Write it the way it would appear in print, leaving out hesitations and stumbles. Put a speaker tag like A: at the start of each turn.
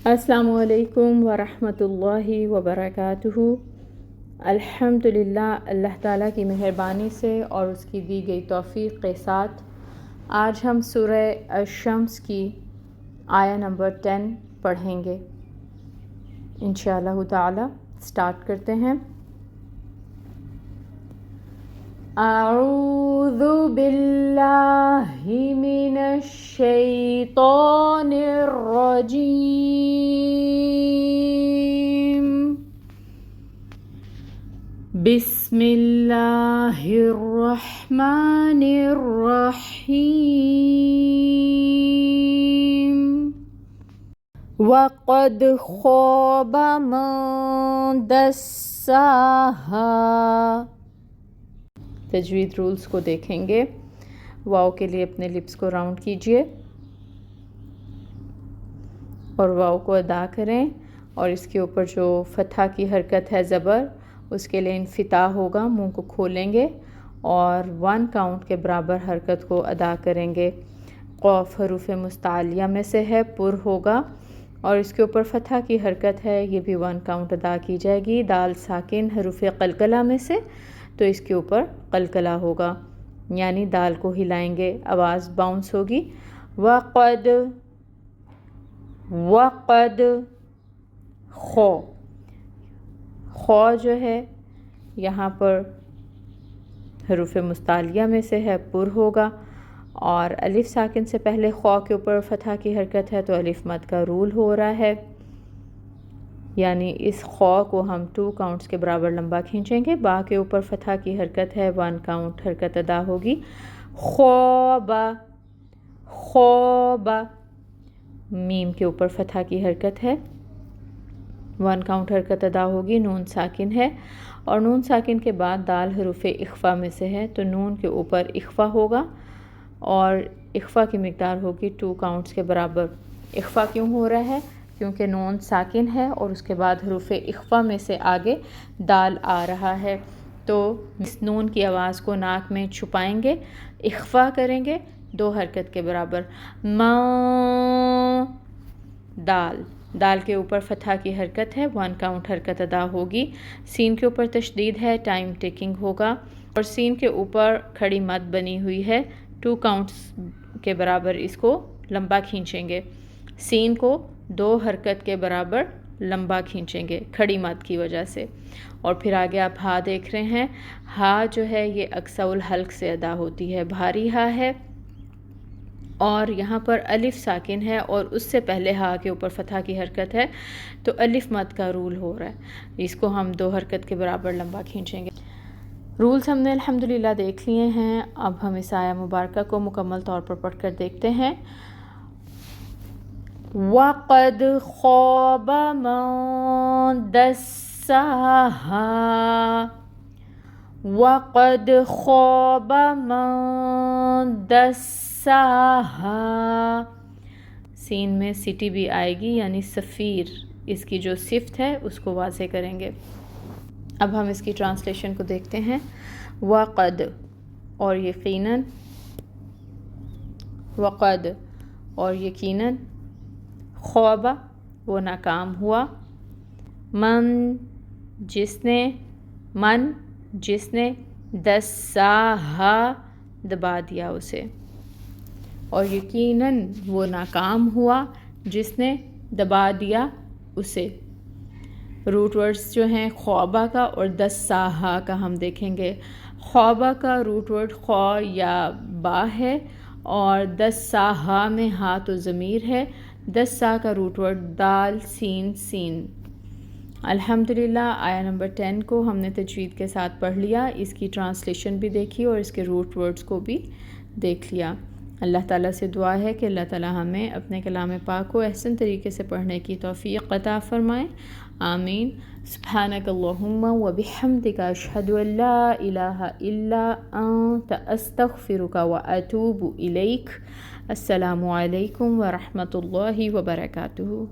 A: السلام علیکم ورحمۃ اللہ وبرکاتہ۔ الحمدللہ، اللہ تعالیٰ کی مہربانی سے اور اس کی دی گئی توفیق کے ساتھ آج ہم سورہ الشمس کی آیہ نمبر 10 پڑھیں گے انشاءاللہ تعالیٰ۔ سٹارٹ کرتے ہیں۔ اعوذ باللہ من الشیطان الرجیم، بسم اللہ الرحمن الرحیم۔ وَقَدْ خَابَ مَن دَسَّاهَا۔ تجوید رولز کو دیکھیں گے۔ واو کے لیے اپنے لپس کو راؤنڈ کیجئے اور واو کو ادا کریں، اور اس کے اوپر جو فتحہ کی حرکت ہے زبر، اس کے لیے انفتاح ہوگا، منہ کو کھولیں گے اور 1 کاؤنٹ کے برابر حرکت کو ادا کریں گے۔ قوف حروف مستعلیہ میں سے ہے، پر ہوگا اور اس کے اوپر فتحہ کی حرکت ہے، یہ بھی 1 کاؤنٹ ادا کی جائے گی۔ دال ساکن حروف قلقلہ میں سے، تو اس کے اوپر قلقلہ ہوگا، یعنی دال کو ہلائیں گے، آواز باؤنس ہوگی۔ وَقَدْ، وَقَدْ، خو، خو جو ہے یہاں پر حروف مستعلیہ میں سے ہے، پر ہوگا، اور الف ساکن سے پہلے خو کے اوپر فتحہ کی حرکت ہے، تو الف مد کا رول ہو رہا ہے، یعنی اس خو کو ہم 2 کاؤنٹس کے برابر لمبا کھینچیں گے۔ با کے اوپر فتحہ کی حرکت ہے، 1 کاؤنٹ حرکت ادا ہوگی۔ خوبا، خوبا، میم کے اوپر فتحہ کی حرکت ہے، 1 کاؤنٹ حرکت ادا ہوگی۔ نون ساکن ہے، اور نون ساکن کے بعد دال حروف اخفا میں سے ہے، تو نون کے اوپر اخفا ہوگا، اور اخفا کی مقدار ہوگی 2 کاؤنٹس کے برابر۔ اخفا کیوں ہو رہا ہے؟ کیونکہ نون ساکن ہے اور اس کے بعد حروف اخفا میں سے آگے دال آ رہا ہے، تو اس نون کی آواز کو ناک میں چھپائیں گے، اخفا کریں گے 2 حرکت کے برابر۔ ما، دال، دال کے اوپر فتحہ کی حرکت ہے، 1 کاؤنٹ حرکت ادا ہوگی۔ سین کے اوپر تشدید ہے، ٹائم ٹیکنگ ہوگا، اور سین کے اوپر کھڑی مد بنی ہوئی ہے، 2 کاؤنٹس کے برابر اس کو لمبا کھینچیں گے۔ سین کو 2 حرکت کے برابر لمبا کھینچیں گے کھڑی مد کی وجہ سے۔ اور پھر آگے آپ ہا دیکھ رہے ہیں، ہا جو ہے یہ اقصا الحلق سے ادا ہوتی ہے، بھاری ہا ہے، اور یہاں پر الف ساکن ہے اور اس سے پہلے ہا کے اوپر فتحہ کی حرکت ہے، تو الف مد کا رول ہو رہا ہے، اس کو ہم 2 حرکت کے برابر لمبا کھینچیں گے۔ رولز ہم نے الحمدللہ دیکھ لیے ہیں، اب ہم اس آیہ مبارکہ کو مکمل طور پر پڑھ کر دیکھتے ہیں۔ وَقَدْ خَابَ مَن دَسَّاهَا، وَقَدْ خَابَ مَن دَسَّاهَا۔ سین میں سٹی بھی آئے گی، یعنی سفیر، اس کی جو صفت ہے اس کو واضح کریں گے۔ اب ہم اس کی ٹرانسلیشن کو دیکھتے ہیں۔ وَقَدْ، اور یقیناً، وَقَدْ، اور یقیناً، خوابہ، وہ ناکام ہوا، من، جس نے، من، جس نے، دساہا، دبا دیا اسے، اور یقیناً وہ ناکام ہوا جس نے دبا دیا اسے۔ روٹ ورڈز جو ہیں خوابہ کا اور دساہا کا ہم دیکھیں گے۔ خوابہ کا روٹ ورڈ خو یا با ہے، اور دساہا میں ہا تو ضمیر ہے، دسا کا روٹ ورڈ دال سین سین۔ الحمدللہ آیہ نمبر 10 کو ہم نے تجوید کے ساتھ پڑھ لیا، اس کی ٹرانسلیشن بھی دیکھی اور اس کے روٹ ورڈز کو بھی دیکھ لیا۔ اللہ تعالیٰ سے دعا ہے کہ اللہ تعالیٰ ہمیں اپنے کلام پاک کو احسن طریقے سے پڑھنے کی توفیق عطا فرمائے، آمین۔ سبحانک اللہم و بحمدک، اشہد ان لا الہ الا انت، استغفرک و اتوب الیک۔ السلام علیکم ورحمۃ اللہ وبرکاتہ۔